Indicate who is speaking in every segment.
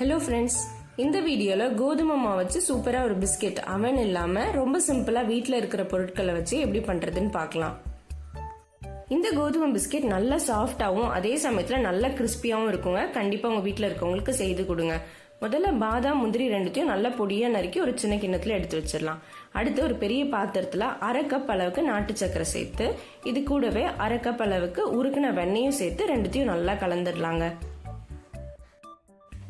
Speaker 1: Hello friends, இந்த வீடியோவில் கோதுமை மாவு வச்சு சூப்பராக ஒரு பிஸ்கெட் அவன் இல்லாமல் ரொம்ப சிம்பிளாக வீட்டில் இருக்கிற பொருட்களை வச்சு எப்படி பண்ணுறதுன்னு பார்க்கலாம். இந்த கோதுமை பிஸ்கெட் நல்லா சாஃப்டாகவும் அதே சமயத்தில் நல்லா கிறிஸ்பியாகவும் இருக்குங்க. கண்டிப்பாக உங்கள் வீட்டில் இருக்கவங்களுக்கு செய்து கொடுங்க. முதல்ல பாதாம் முந்திரி ரெண்டுத்தையும் நல்லா பொடியாக நறுக்கி ஒரு சின்ன கிண்ணத்தில் எடுத்து வச்சிடலாம். அடுத்து ஒரு பெரிய பாத்திரத்தில் 1/2 கப் அளவுக்கு நாட்டு சக்கரை சேர்த்து இது கூடவே 1/2 கப் அளவுக்கு உருக்குன வெண்ணையும் சேர்த்து ரெண்டுத்தையும் நல்லா கலந்துடலாங்க.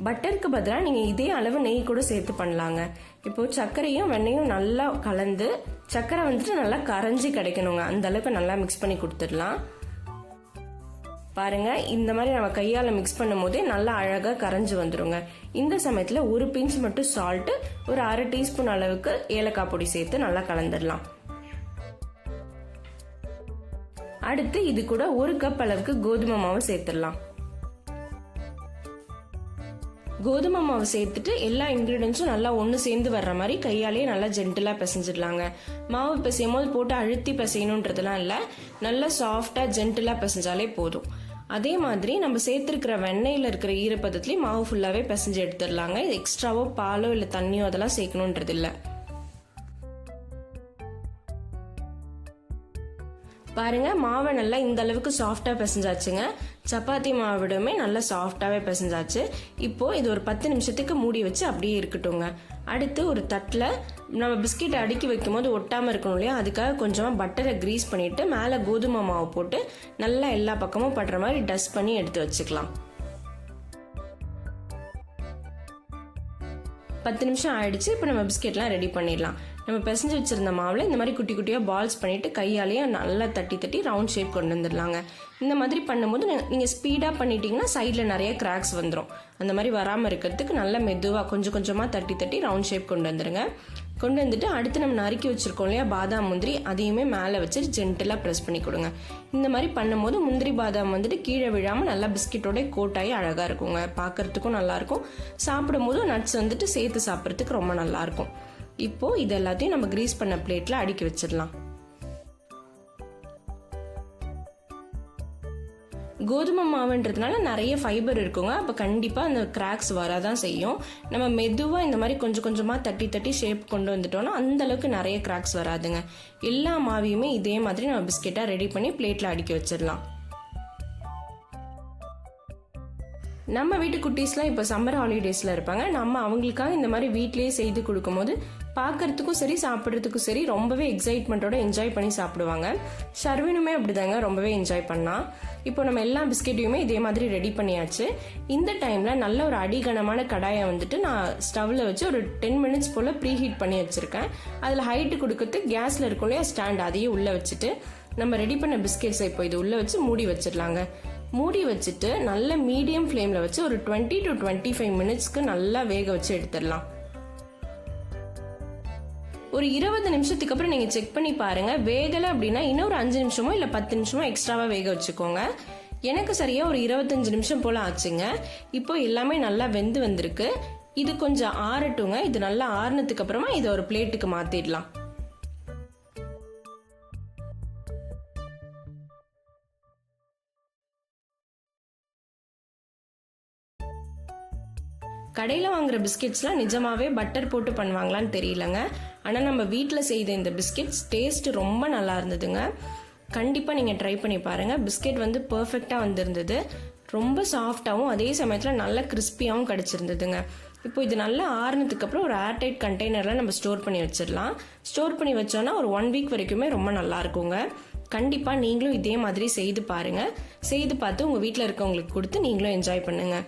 Speaker 1: பட்டருக்கு பதிலாக நீங்கள் இதே அளவு நெய் கூட சேர்த்து பண்ணலாங்க. இப்போ சர்க்கரையும் வெண்ணையும் நல்லா கலந்து சர்க்கரை வந்துட்டு நல்லா கரைஞ்சி கிடைக்கணுங்க. அந்த அளவுக்கு நல்லா மிக்ஸ் பண்ணி கொடுத்துடலாம். பாருங்க, இந்த மாதிரி நம்ம கையால் மிக்ஸ் பண்ணும் போதே நல்லா அழகாக கரைஞ்சி வந்துருங்க. இந்த சமயத்தில் ஒரு பிஞ்ச் மட்டும் சால்ட்டு, ஒரு 1/2 டீஸ்பூன் அளவுக்கு ஏலக்காய் பொடி சேர்த்து நல்லா கலந்துடலாம். அடுத்து இது கூட 1 கப் அளவுக்கு கோதுமை மாவு சேர்த்துடலாம். கோதுமை மாவு சேர்த்துட்டு எல்லா இன்கிரீடியன்ஸும் நல்லா ஒன்று சேர்ந்து வர்ற மாதிரி கையாலேயே நல்லா ஜென்டிலாக பிசைஞ்சிடலாங்க. மாவு பிசையும் போது போட்டு அழுத்தி பிசையணுன்றதுலாம் இல்லை, நல்லா சாஃப்டாக ஜென்டிலாக பிசைஞ்சாலே போதும். அதே மாதிரி நம்ம சேர்த்துருக்கிற வெண்ணெயில் இருக்கிற ஈரப்பதத்துலேயும் மாவு ஃபுல்லாகவே பிசைஞ்சு எடுத்துடலாங்க. இது எக்ஸ்ட்ராவோ பாலோ இல்லை தண்ணியோ அதெல்லாம் சேர்க்கணுன்றது இல்லை. பாருங்க, மாவை நல்லா இந்த அளவுக்கு சாஃப்டா பிசைஞ்சாச்சுங்க. சப்பாத்தி மாவிடமே நல்லா சாஃப்டாவே பிசைஞ்சாச்சு. இப்போ இது ஒரு 10 நிமிஷத்துக்கு மூடி வச்சு அப்படியே இருக்கட்டுங்க. அடுத்து ஒரு தட்டில் நம்ம பிஸ்கெட் அடுக்கி வைக்கும் போது ஒட்டாம இருக்கணும் இல்லையா, அதுக்காக கொஞ்சமா பட்டரை கிரீஸ் பண்ணிட்டு மேலே கோதுமை மாவு போட்டு நல்லா எல்லா பக்கமும் படுற மாதிரி டஸ்ட் பண்ணி எடுத்து வச்சுக்கலாம். 10 நிமிஷம் ஆயிடுச்சு. இப்போ நம்ம பிஸ்கெட்லாம் ரெடி பண்ணிடலாம். நம்ம பிசைஞ்சு வச்சிருந்த மாவில் இந்த மாதிரி குட்டி குட்டியாக பால்ஸ் பண்ணிட்டு கையாலேயே நல்லா தட்டி தட்டி ரவுண்ட் ஷேப் கொண்டு வந்துடலாங்க. இந்த மாதிரி பண்ணும்போது நீங்கள் ஸ்பீடாக பண்ணிட்டீங்கன்னா சைடில் நிறைய கிராக்ஸ் வந்துடும். அந்த மாதிரி வராமல் இருக்கிறதுக்கு நல்லா மெதுவாக கொஞ்சம் கொஞ்சமாக தட்டி தட்டி ரவுண்ட் ஷேப் கொண்டு வந்துடுங்க. கொண்டு வந்துட்டு அடுத்து நம்ம நறுக்கி வச்சிருக்கோம் இல்லையா பாதாம் முந்திரி, அதையுமே மேலே வச்சு ஜென்டலாக ப்ரெஸ் பண்ணி கொடுங்க. இந்த மாதிரி பண்ணும்போது முந்திரி பாதாம் வந்துட்டு கீழே விழாமல் நல்லா பிஸ்கெட்டோட கோட்டாகி அழகாக இருக்குங்க. பார்க்கறதுக்கும் நல்லாயிருக்கும், சாப்பிடும் போது நட்ஸ் வந்துட்டு சேர்த்து சாப்பிட்றதுக்கு ரொம்ப நல்லாயிருக்கும். இப்போ இது எல்லாத்தையும் நம்ம கிரீஸ் பண்ண பிளேட்ல அடுக்கி வச்சிடலாம். கோதுமை மாவுன்றதுனால நிறைய ஃபைபர் இருக்குங்க. அப்போ கண்டிப்பாக அந்த கிராக்ஸ் வராதான் செய்யும். நம்ம மெதுவாக இந்த மாதிரி கொஞ்சம் கொஞ்சமாக தட்டி தட்டி ஷேப் கொண்டு வந்துட்டோம்னா அந்த அளவுக்கு நிறைய கிராக்ஸ் வராதுங்க. எல்லா மாவையுமே இதே மாதிரி நம்ம பிஸ்கெட்டாக ரெடி பண்ணி பிளேட்டில் அடுக்கி வச்சிடலாம். நம்ம வீட்டு குட்டீஸ்லாம் இப்போ சம்மர் ஹாலிடேஸில் இருப்பாங்க. நம்ம அவங்களுக்காக இந்த மாதிரி வீட்லேயே செய்து கொடுக்கும் போது பார்க்கறதுக்கும் சரி சாப்பிட்றதுக்கும் சரி ரொம்பவே எக்ஸைட்மெண்ட்டோட என்ஜாய் பண்ணி சாப்பிடுவாங்க. ஷர்வினுமே அப்படிதாங்க ரொம்பவே என்ஜாய் பண்ணா. இப்போ நம்ம எல்லா பிஸ்கெட்டையுமே இதே மாதிரி ரெடி பண்ணியாச்சு. இந்த டைமில் நல்ல ஒரு அடிகனமான கடாயை வந்துட்டு நான் ஸ்டவ்வில் வச்சு ஒரு 10 மினிட்ஸ் போல் ப்ரீ ஹீட் பண்ணி வச்சுருக்கேன். அதில் ஹைட்டு கொடுக்கறது கேஸில் இருக்கும் இல்லையா ஸ்டாண்ட், அதையே உள்ளே வச்சுட்டு நம்ம ரெடி பண்ண பிஸ்கெட்ஸை இப்போ இது உள்ளே வச்சு மூடி வச்சிடலாங்க. மூடி வச்சுட்டு நல்ல மீடியம் ஃப்ளேமில் வச்சு ஒரு 20 to 25 மினிட்ஸ்க்கு நல்லா வேக வச்சு எடுத்துடலாம். ஒரு 20 நிமிஷத்துக்கு அப்புறம் நீங்கள் செக் பண்ணி பாருங்க. வேகலை அப்படின்னா இன்னொரு 5 நிமிஷமோ இல்லை 10 நிமிஷமோ எக்ஸ்ட்ராவாக வேக வச்சுக்கோங்க. எனக்கு சரியாக ஒரு 25 நிமிஷம் போல் ஆச்சுங்க. இப்போ எல்லாமே நல்லா வெந்து வந்திருக்கு. இது கொஞ்சம் ஆறட்டுங்க. இது நல்லா ஆறுனதுக்கு அப்புறமா இதை ஒரு பிளேட்டுக்கு மாற்றிடலாம். கடையில் வாங்குற பிஸ்கெட்ஸ்லாம் நிஜமாவே பட்டர் போட்டு பண்ணுவாங்களான்னு தெரியலங்க. ஆனால் நம்ம வீட்டில் செய்த இந்த பிஸ்கெட்ஸ் டேஸ்ட் ரொம்ப நல்லா இருந்ததுங்க. கண்டிப்பாக நீங்கள் ட்ரை பண்ணி பாருங்கள். பிஸ்கெட் வந்து பர்ஃபெக்டாக வந்திருந்தது. ரொம்ப சாஃப்டாகவும் அதே சமயத்தில் நல்லா கிறிஸ்பியாகவும் கிடச்சிருந்ததுங்க. இப்போ இது நல்லா ஆறுனதுக்கு அப்புறம் ஒரு ஏர்டைட் கண்டெய்னரில் நம்ம ஸ்டோர் பண்ணி வச்சிடலாம். ஸ்டோர் பண்ணி வச்சோன்னா ஒரு 1 வீக் வரைக்குமே ரொம்ப நல்லா இருக்குங்க. கண்டிப்பாக நீங்களும் இதே மாதிரி செய்து பாருங்கள். செய்து பார்த்து உங்கள் வீட்டில் இருக்கவங்களுக்கு கொடுத்து நீங்களும் என்ஜாய் பண்ணுங்கள்.